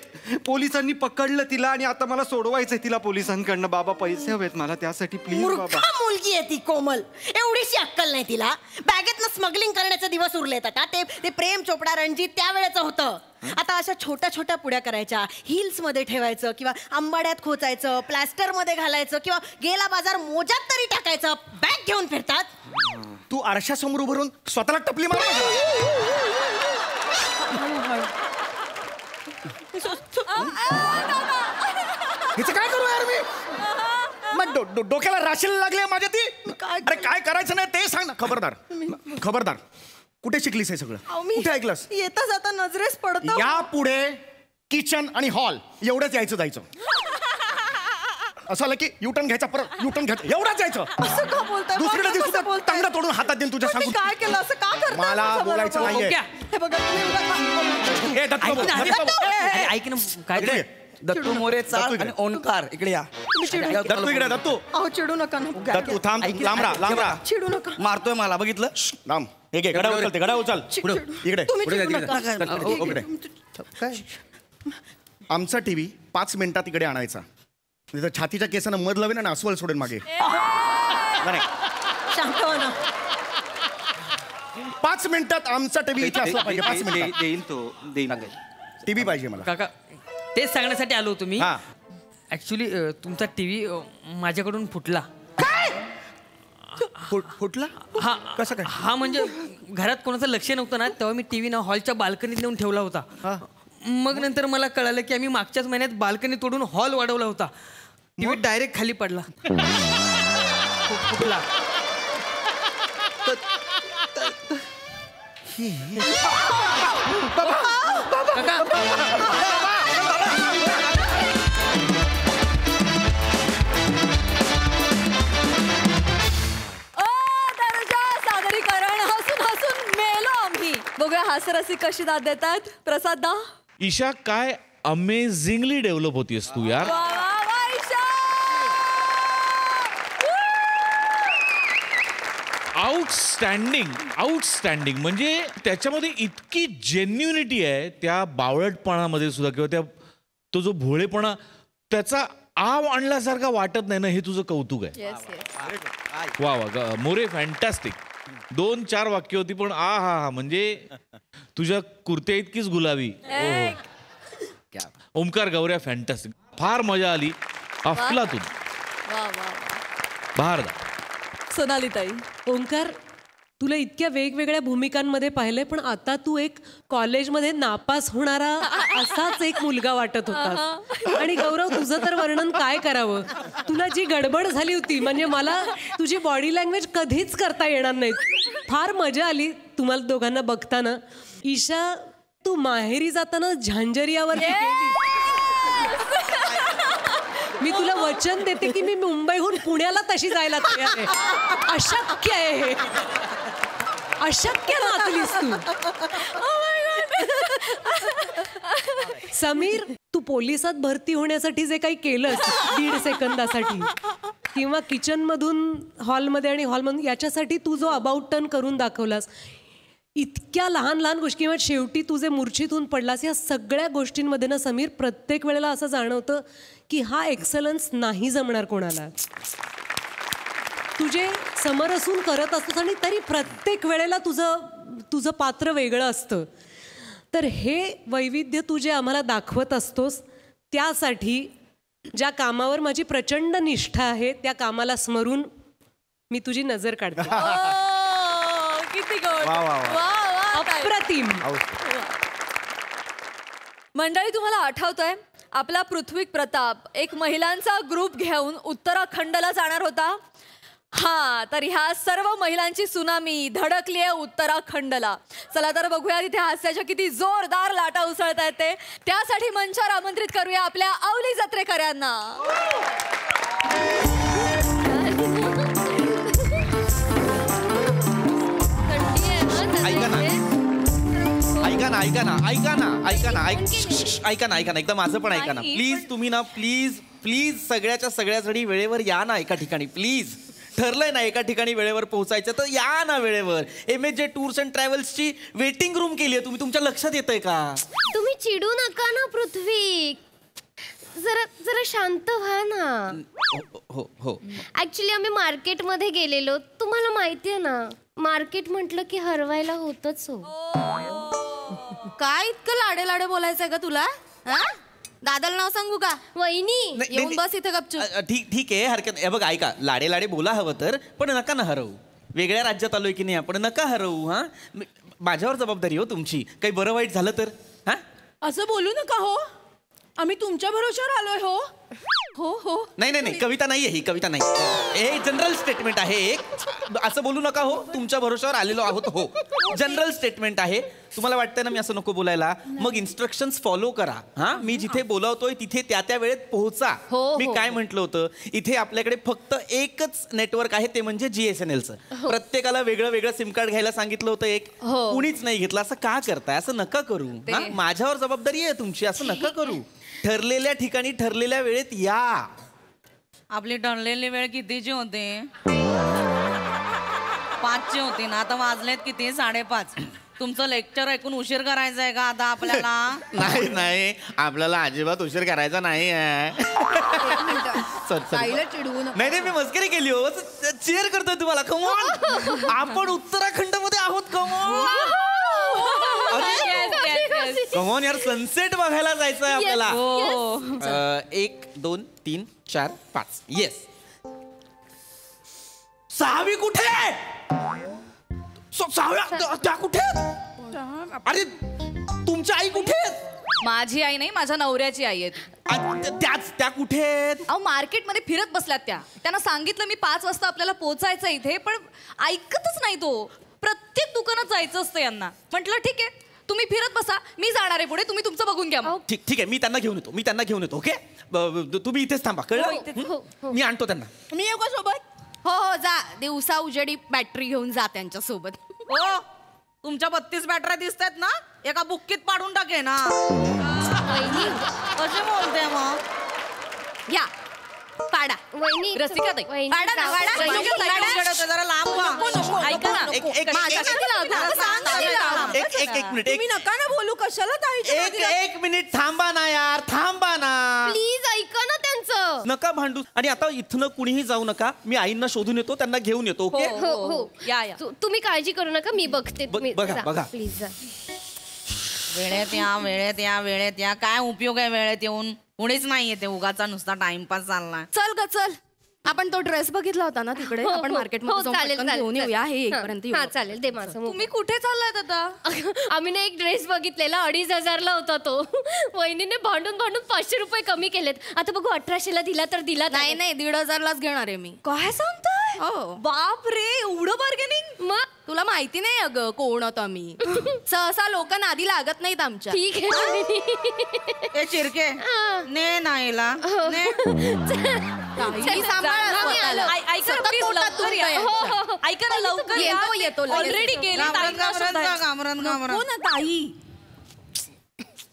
पोलिसांनी पकडलं तिला आणि आता मला सोडवायचंय तिला पोलिसांकडनं. बाबा पैसे हवेत मला त्यासाठी प्लीज बाबा. मूर्खा मुलगी आहे ती कोमल. एवढीशी अक्कल नाही तिला. बॅगेतनं स्मगलिंग करण्याचे दिवस उरलेत आता. ते प्रेम चोपडा रणजित त्यावेळेचं होतं. आता अशा छोट्या छोट्या पुड्या करायच्या, हिल्स मध्ये ठेवायचं किंवा आंबाड्यात खोचायचं, प्लॅस्टर मध्ये घालायचं किंवा गेला बाजार मोजात तरी टाकायचं. बॅग घेऊन फिरतात. तू आरशासमोर उभं राहून स्वतःला टपली मार. हिचं काय करू यार मी? मग डोक्याला राशीला लागले माझ्या ती. अरे काय करायचं नाही ते सांग ना. खबरदार कुठे शिकलीस हे सगळं? कुठे ऐकलंस? येता जाता नजरेस पडतं. या पुढे किचन आणि हॉल एवढंच यायचं जायचं. असं आलं की युटर्न घ्यायचा, परत युटर्न घ्यायचं, एवढंच जायचं. असं का बोलताय? दुसरीकडे दिसू टांगडा तोडून हातात देईन तुझ्या. पण मी सांगू काय केलं? असं का करताय? मला माझं बोलायचं बरोबर? नाहीये. हे बघा तुम्ही ए, दत्तू बोल, दत्तू बोल. ऐक ना काय दत्तू मोरे चाल आणि ओंकार इकडे या. दत्तू इकडे. दत्तू अहो चिडू नका ना. दत्तू थांब. लांब राहा. चिडू नका. मारतोय मला बघितलं. लांब. हे घे घडा उचल. ते घडा उचल. इकडे तुम्ही चिडू नका. इकडे. आमचा टीव्ही 5 मिनिटात इकडे आणायचा. तिथं छातीच्या केसानं मध लावेन आणि अस्वल सोडेन मागे. नाही, शांत हो ना. 5 मिनिटात आमचा टीव्ही इथे असला पाहिजे. 5 मिनिटात देईल तो देईल. टीव्ही पाहिजे मला. काका तेच सांगण्यासाठी आलो तुम्ही. हा. ऍक्च्युली तुमचा टीव्ही माझ्याकडून फुटला. फुटला? हा कसं काय? हा म्हणजे घरात कोणाचं लक्ष नव्हतं ना, तेव्हा मी टीव्ही ना हॉलच्या बाल्कनीत नेऊन ठेवला होता. मग नंतर मला कळालं की आम्ही मागच्याच महिन्यात बाल्कनी तोडून हॉल वाढवला होता. टीव्ही डायरेक्ट खाली पडला. फुटला. सादरीकरण हसून हसून मेलो आम्ही. बघूया हास्यरसिक कशी दाद देतात. प्रसाद दा. ईशा काय अमेझिंगली डेव्हलप होतीयस तू यार. वा वा वा ईशा. आउटस्टँडिंग म्हणजे त्याच्यामध्ये इतकी जेन्युनिटी आहे त्या बावळटपणामध्ये सुद्धा, किंवा तो जो भोळेपणा त्याचा आव आणल्यासारखा वाटत नाही ना. हे तुझं कौतुक आहे. वा वा मोरे फॅन्टॅस्टिक. 2-4 वाक्य होती पण हा म्हणजे तुझ्या कुर्त्या इतकीच गुलाबी. ओमकार गौऱ्या फॅन्टॅस्टिक. फार मजा आली. अफलातून. बहारदा. सोनाली ताई. ओंकार, तुला इतक्या वेगवेगळ्या भूमिकांमध्ये पाहिलंय, पण आता तू एक कॉलेजमध्ये नापास होणारा असाच एक मुलगा वाटत होता. आणि गौरव, तुझं तर वर्णन काय करावं. तुला जी गडबड झाली होती, म्हणजे मला तुझी बॉडी लँग्वेज कधीच करता येणार नाही. फार मजा आली तुम्हाला दोघांना बघताना. ईशा, तू माहेरी जाताना झांझरियावर मी तुला वचन देते की मी मुंबईहून पुण्याला तशी जायला तयार आहे. अशक्य आहे हे. अशक्य नाचलीस तू. समीर, तू पोलिसात भरती होण्यासाठी जे काही केलंस 1.5 सेकंदासाठी, किंवा किचन मधून हॉलमध्ये आणि हॉलमधून याच्यासाठी तू जो अबाउट टर्न करून दाखवलास, इतक्या लहान लहान गोष्टी, किंवा शेवटी तू जे मूर्छितून पडलास, या सगळ्या गोष्टींमध्ये ना समीर प्रत्येक वेळेला असं जाणवतं की हा एक्सलन्स नाही जमणार कोणाला. तुझे समरसून करत असतोस आणि तरी प्रत्येक वेळेला तुझं पात्र वेगळं असतं. तर हे वैविध्य तू जे आम्हाला दाखवत असतोस त्यासाठी ज्या कामावर माझी प्रचंड निष्ठा आहे त्या कामाला स्मरून मी तुझी नजर काढते. किती गोड. वा, वा, वा. अप्रतिम. मंडळी, तुम्हाला आठवतंय आपला पृथ्वी प्रताप एक महिलांचा ग्रुप घेऊन उत्तराखंडला जाणार होता. हा, तर ह्या सर्व महिलांची सुनामी धडकली आहे उत्तराखंडला. चला तर बघूया तिथे हास्याच्या किती जोरदार लाटा उसळत आहेत ते. त्यासाठी मंचावर आमंत्रित करूया आपल्या अवली जत्रेकर यांना. ऐका ना एकदा माझं पण ऐका ना प्लीज. तुम्ही ना प्लीज सगळ्याच्या सगळ्यासाठी वेळेवर या ना. एका ठिकाणी प्लीज ठरलंय ना एका ठिकाणी वेळेवर पोहोचायचं तर या ना वेळेवर. MSJ टूर्स अँड ट्रॅव्हल्सची वेटिंग रूम केली आहे. तुम्ही तुमच्या लक्षात येतंय का? तुम्ही चिडू नका ना पृथ्वी. जरा शांत व्हा ना. हो ऍक्च्युली आम्ही मार्केटमध्ये गेलेलो. तुम्हाला माहितीये ना मार्केट म्हटलं की हरवायला होतच हो. काय इतकं लाडे लाडे बोलायचंय का तुला? दादाला नाव सांगू का? वहिनी येऊन बस इथे गपचूप. ठीक आहे हरकत नाही. बघ ऐका, लाडे बोला हवं तर, पण नका ना हरवू. वेगळ्या राज्यात आलोय की नाही आपण, नका हरवू. हा, माझ्यावर जबाबदारी हो तुमची. काही बरं वाईट झालं तर. हा, असं बोलू नका हो. आम्ही तुमच्या भरोश्यावर आलोय हो. हो हो. नाही कविता नाहीये ही. कविता नाही, हे जनरल स्टेटमेंट आहे एक. असं बोलू नका हो. तुमच्या भरोश्यावर आलेलो आहोत हो. जनरल स्टेटमेंट आहे. तुम्हाला वाटतंय ना मी असं नको बोलायला, मग इन्स्ट्रक्शन्स फॉलो करा. हा, मी जिथे बोलावतोय तिथे त्या वेळेत पोहोचा. मी काय म्हटलं होतं, इथे आपल्याकडे फक्त एकच नेटवर्क आहे, ते म्हणजे GSNLचं. प्रत्येकाला वेगळं सिम कार्ड घ्यायला सांगितलं होतं एक. कुणीच नाही घेतलं. असं का करताय? असं नका करू. माझ्यावर जबाबदारी आहे तुमची. असं नका करू. ठरलेल्या ठिकाणी ठरलेल्या वेळेत या. आपली ठरलेली वेळ कितीची होते? 5ची होती ना. आता वाजलेत किती? 5:30. तुमचं लेक्चर ऐकून उशीर करायचा आहे का आता आपल्याला? नाही आपल्याला अजिबात उशीर करायचा नाही आहे. नाही मी मस्करी केली हो. चेअर करतोय तुम्हाला. कमॉन, आपण उत्तराखंड मध्ये आहोत. कमॉन यार, सनसेट बघायला जायचंय आपल्याला. 1 2 3 4 5. येस. 6वी कुठे? 6व्या त्या कुठे? अरे तुमची आई कुठे? माझी आई नाही, माझ्या नवऱ्याची आई आहे. त्या कुठे? अहो, मार्केटमध्ये फिरत बसल्यात त्या. त्यांना सांगितलं मी 5 वाजता आपल्याला पोहोचायचं इथे, पण ऐकतच नाही तो. प्रत्येक दुकानात जायचं असतं यांना. म्हटलं ठीक आहे तुम्ही फिरत बसा, मी जाणार आहे पुढे, तुम्ही तुमचं बघून घ्या. ठीक आहे, मी त्यांना घेऊन येतो. ओके, तुम्ही इथेच थांबा. कळलं? मी आणतो त्यांना. मी येऊ का सोबत? हो जा. दिवसा उजेडी बॅटरी घेऊन जा त्यांच्या सोबत. हो, तुमच्या 32 बॅटऱ्या दिसतात ना, एका बुक्कीत पाडून टाके ना. कसे बोलते मग? या पाडा. वहिनी रसिका ताई, पाडा ना. जरा लांब व्हा. ऐका ना, एक मिनिट. तुम्ही नका ना बोलू. कशाला एक मिनिट थांबा ना यार, थांबा ना प्लीज. ऐका ना त्यांचं. नका भांडू. आणि आता इथनं कुणीही जाऊ नका. मी आईंना शोधून येतो, त्यांना घेऊन येतो. ओके हो. या. तुम्ही काळजी करू नका, मी बघते. बघा प्लीज जा. वेळेत या. काय उपयोग आहे वेळेत येऊन? कुणीच नाही येते. उगाचा नुसता टाइमपास चाललाय. चल आपण तो ड्रेस बघितला होता ना तिकडे. आपण मार्केटमध्ये घेऊन येऊया. हे पर्यंत चालेल. दे माझं. तुम्ही कुठे चाललाय आता? आम्ही ना एक ड्रेस बघितलेला 2,500ला होता तो. वहिनीने भांडून 500 रुपये कमी केलेत. आता बघू 1800ला दिला तर दिला. नाही 1,500लाच घेणार आहे मी. काय सांगताय? बाप रे, एवढं बार्गेनिंग. मग तुला माहिती नाही अगं कोण होतो मी. सहसा लोक नादी लागत नाहीत आमच्या. ठीक आहे. ए चिरके, ने नाहीला ने. ऐका ना, लवकर येतो. ऑलरेडी गेली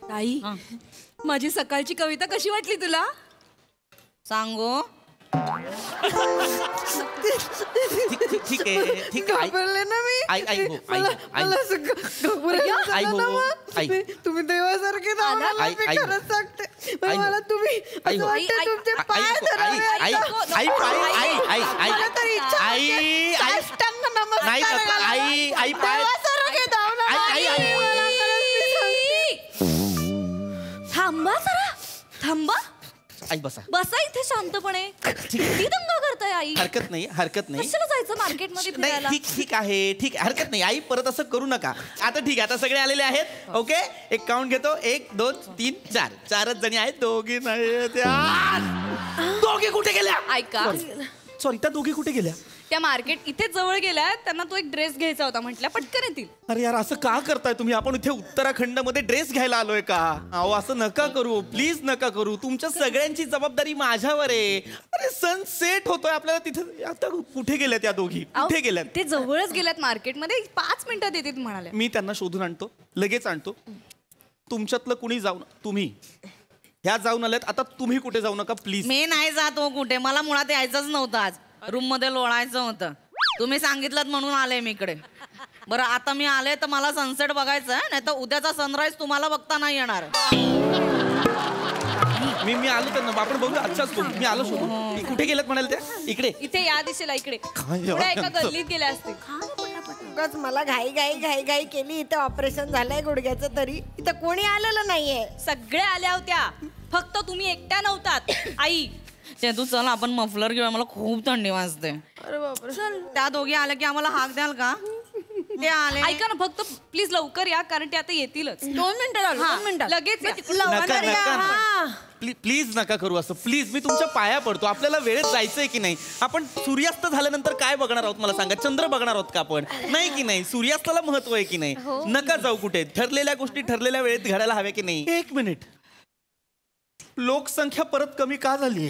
ताई. माझी सकाळची कविता कशी वाटली तुला? सांगू? ठीक आहे ठीक आहे घाबरले ना मी आई आई हो आई मला असं घाबरायला आई झालं ना हो मग. आई तुम्ही देवासारखे धावला आई, मी आई. खरंच सांगते पण आई हो. मला तुम्ही आई असं हो. वाटतं तुमचे आई, पाय आई, धरावे आई, आता. आई, आई, आई, मला तर इच्छा आई, होते आई. साष्टांग नमस्कार नाही, नको. घालायला. आई, आई, पाय. देवासारखे धावला आई, आई, आई. मला खरंच मी सांगते. थांबा जरा थांबा आई बसा बसा इथे शांतपणे किती दंगा करताय आई हरकत नाही हरकत नाही कशाला जायचं मार्केटमध्ये नाही फिरायला ठीक ठीक आहे ठीक आहे हरकत नाही आई परत असं करू नका आता ठीक आहे आता सगळे आलेले आहेत ओके एक काउंट घेतो 1 2 3 4 चारच जणी आहेत दोघी नाही दोघी कुठे गेल्या ऐका सॉरी त्या दोघी कुठे गेल्या त्या मार्केट इथे जवळ गेल्या त्यांना तो एक ड्रेस घ्यायचा होता म्हटल्या पटकन येतील अरे यार असं का करताय तुम्ही आपण इथे उत्तराखंड मध्ये ड्रेस घ्यायला आलोय का अहो असं नका करू प्लीज नका करू तुमच्या सगळ्यांची जबाबदारी माझ्यावर आहे अरे सनसेट होतोय आपल्याला तिथे आता कुठे गेल्या त्या दोघी कुठे गेल्या ते जवळच गेल्यात मार्केटमध्ये 5 मिनिटात येतील म्हणाले मी त्यांना शोधून आणतो लगेच आणतो तुमच्यातलं कुणी जाऊन तुम्ही ह्या जाऊन आल्यात आता तुम्ही कुठे जाऊ नका प्लीज मी नाही जात हो कुठे मला मुळात यायचंच नव्हतं आज रूम मध्ये लोळायचं होतं तुम्ही सांगितलं म्हणून आले मी इकडे बरं आता मी आले तर मला सनसेट बघायचं आहे नाही तर उद्याचा सनराईज तुम्हाला बघता नाही येणार मी आलो त्यांना आपण बघू आजच्याच बघू मी आलो शोधून कुठे गेल्यात म्हणाल त्या इकडे इथे या दिशेला इकडे थोड्या एका गल्लीत गेल्या असतील उगाच मला घाई घाई घाई घाई केली इथे ऑपरेशन झालंय गुडघ्याचं तरी इथं कोणी आलेलं नाहीये सगळे आल्या होत्या फक्त तुम्ही एकट्या नव्हतात आई तू चल आपण मफलर घेऊया मला खूप थंडी वाजते अरे बापरे त्या दोघी आल्या की आम्हाला हाक द्याल का ते आले ऐका ना फक्त प्लीज लवकर या कारण ते आता येतीलच 2 मिनिटं झाली 2 मिनिटं लगेच या. नका नका प्लीज नका करू असं प्लीज मी तुमच्या पाया पडतो आपल्याला वेळेत जायचंय की नाही आपण सूर्यास्त झाल्यानंतर काय बघणार आहोत मला सांगा चंद्र बघणार आहोत का आपण नाही की नाही सूर्यास्ताला महत्व आहे की नाही नका जाऊ कुठे ठरलेल्या गोष्टी ठरलेल्या वेळेत घडायला हव्या की नाही 1 मिनिट लोकसंख्या परत कमी का झाली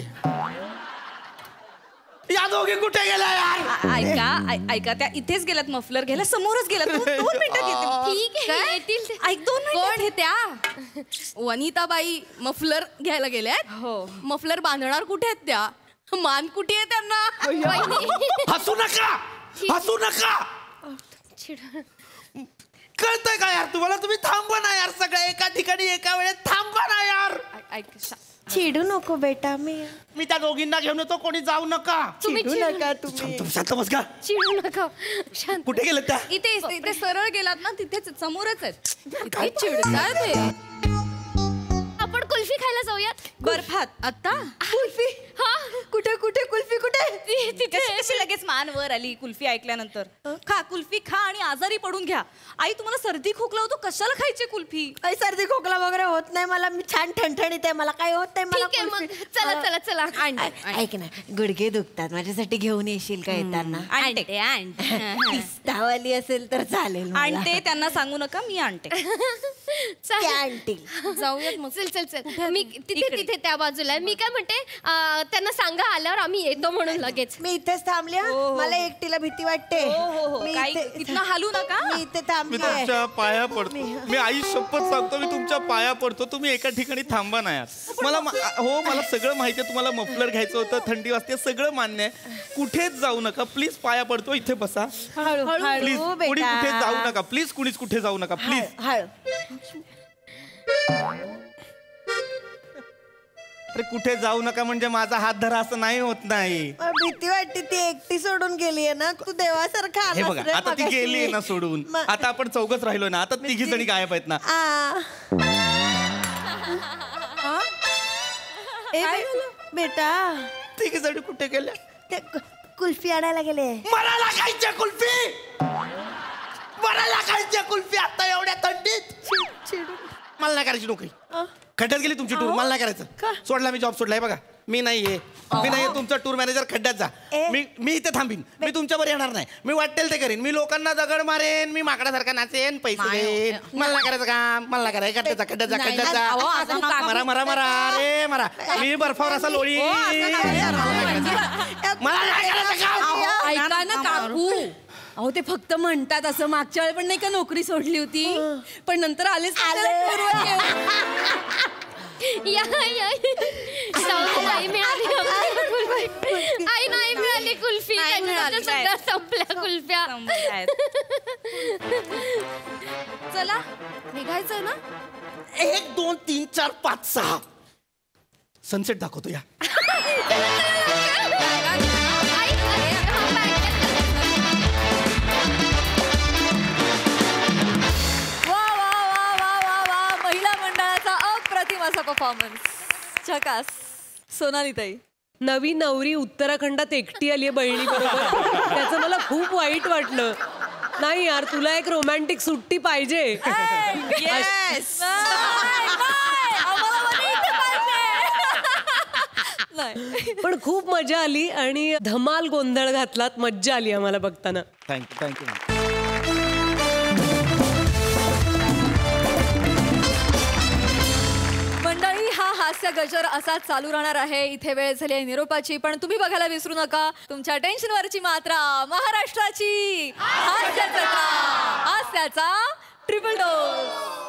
या दोघी कुठे गेल्या यार ऐका त्या इथेच गेल्यात मफलर घ्यायला समोरच गेल्यात 2 मिनिटात येतील ठीक आहे येतील ऐक 2 मिनिट हे त्या वनिताबाई मफलर घ्यायला गेल्यात हो मफलर बांधणार कुठे आहेत त्या मान कुठे आहे त्यांना हसू नका हसू नका कळतंय का यार तुम्हाला तुम्ही थांबवा ना यार सगळ्या एका ठिकाणी एका वेळेत थांबवा ना यार चिडू नको बेटा मी त्या दोघींना घेऊन येतो कोणी जाऊ नका चिडू नका तुम्ही शांत बस का चिडू नका शांत कुठे गेले त्या इथे सरळ गेलात ना तिथेच समोरच आहेत इतके चिडतात हे. आपण कुल्फी खायला जाऊयात बर्फात आता कुल्फी हा कुठे कुठे कुल्फी कुठे तिथे कशी लगेच मान वर आली कुल्फी ऐकल्यानंतर खा कुल्फी खा आणि आजारी पडून घ्या आई तुम्हाला सर्दी खोकला होतो कशाला खायची कुल्फी काही सर्दी खोकला वगैरे होत नाही मला मी छान ठणठणीत आहे मला काही होत नाही मला ठीक आहे मग कुल्फी. चला चला चला ऐक ना गुडघे दुखतात माझ्यासाठी घेऊन येशील का येताना पिस्तावाली असेल तर चालेल मला. आणते त्यांना सांगू नका मी आणते ते आणतील. जाऊयात मग चल चल चल मी तिथे त्या बाजूला आहे. मी काय म्हणते त्यांना सांगा आल्यावर आम्ही येतो म्हणून लगेच मी इथेच थांबले हा. मला एकटीला भीती वाटते मी इथनं हलू नका मी इथे मी थांबले तुमच्या पाया पडतो मी आई शपथ सांगतो मी तुमच्या पाया पडतो तुम्ही एका ठिकाणी थांबा ना यार मला हो मला सगळं माहिती आहे तुम्हाला मफलर घ्यायचं होतं थंडी वाजते सगळं मान्य आहे कुठेच जाऊ नका प्लीज पाया पडतो इथे बसा प्लीज कुणी कुठे जाऊ नका प्लीज कुणीच कुठे जाऊ नका प्लीज अरे कुठे जाऊ नका म्हणजे माझा हात धरा असं नाही होत नाही भीती वाटते ती एकटी सोडून गेली आहे ना तू देवासारखा हे आलास बघा रे आता ती मगाशी. गेली ना सोडून आता आपण चौघच राहिलो ना आता तिघी जणी गायब आहेत ना बेटा तिघी जणी कुठे गेल्या ते कुल्फी आणायला गेले मला लागायच्या कुल्फी मला लागायच्या कुल्फी आता एवढ्या थंडीत मला नाही करायची नोकरी खड्ड्यात गेली तुमची टूर मला नाही करायचं सोडला मी जॉब सोडलाय बघा मी नाहीये तुमचा टूर मॅनेजर खड्ड्यात जा मी इथे थांबीन मी तुमच्यावर येणार नाही मी वाटेल ते करीन मी लोकांना दगड मारेन मी माकडासारखा नाचेन पैसे देईन मला नाही करायचं काम मला नाही करायचं खड्ड्यात जा मरा मरा मरा अरे मरा मी बर्फावर असा लोळी मला नाही करायचं काम ऐका ना काकू अहो ते फक्त म्हणतात असं मागच्या वेळी पण नाही का नोकरी सोडली होती पण नंतर आलेच या आई मिळाली आई नाही मिळाली कुल्फी नाही मिळाली, सगळ्या संपल्या कुल्फ्या चला निघायचंय ना. 1 2 3 4 5 6 सनसेट दाखवतो या. वा वा वा वा वा वा महिला मंडळाचा अप्रतिम असा परफॉर्मन्स. झकास. सोनाली ताई, नवी नवरी उत्तराखंडात एकटी आली आहे बहिणी बरोबर. त्याचं मला खूप वाईट वाटलं. नाही यार, तुला एक रोमॅन्टिक सुट्टी पाहिजे. पण खूप मजा आली आणि धमाल गोंधळ घातलात. मज्जा आली आम्हाला बघताना. थँक्यू. मंडळी, हा हास्य गजर असा चालू राहणार आहे. इथे वेळ झाली आहे निरोपाची, पण तुम्ही बघायला विसरू नका तुमच्या टेन्शनवरची मात्रा महाराष्ट्राची हास्याचा ट्रिपल डोस.